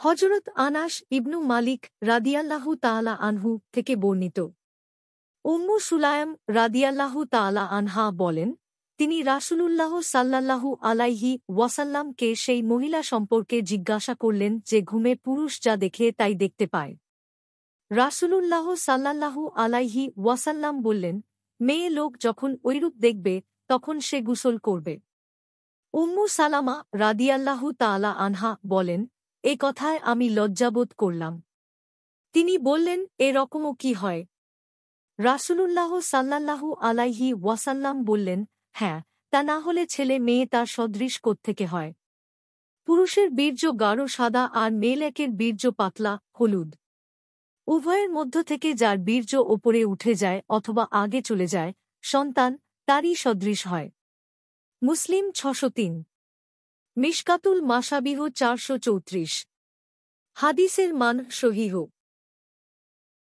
হযরত আনাস ইবনু মালিক রাদিয়াল্লাহু তাআলা আনহু থেকে বর্ণিত। উম্মু সুলায়ম রাদিয়াল্লাহু তাআলা আনহা বলেন, তিনি রাসূলুল্লাহ সাল্লাল্লাহু আলাইহি ওয়াসাল্লামকে সেই মহিলা সম্পর্কে জিজ্ঞাসা করলেন যে ঘুমে পুরুষ যা দেখে তাই দেখতে পায়। রাসূলুল্লাহ সাল্লাল্লাহু আলাইহি ওয়াসাল্লাম বললেন, মেয়ে লোক যখন ঐরূপ দেখবে তখন সে গোসল করবে। উম্মু সালামা রাদিয়াল্লাহু তাআলা আনহা বলেন, এ কথায় আমি লজ্জাবোধ করলাম। তিনি বললেন, এ রকমও কি হয়? রাসূলুল্লাহ সাল্লাল্লাহু আলাইহি ওয়াসাল্লাম বললেন, হ্যাঁ, তা না হলে ছেলে মেয়ে তার সদৃশ কোত্থেকে হয়? পুরুষের বীর্য গাঢ় সাদা আর মেয়েলেকের বীর্য পাতলা হলুদ। উভয়ের মধ্য থেকে যার বীর্য ওপরে উঠে যায় অথবা আগে চলে যায়, সন্তান তারই সদৃশ হয়। মুসলিম ৬০৩। মিশকাতুল মাসাবিহ ৪৩৪। হাদিসের মান সহিহ।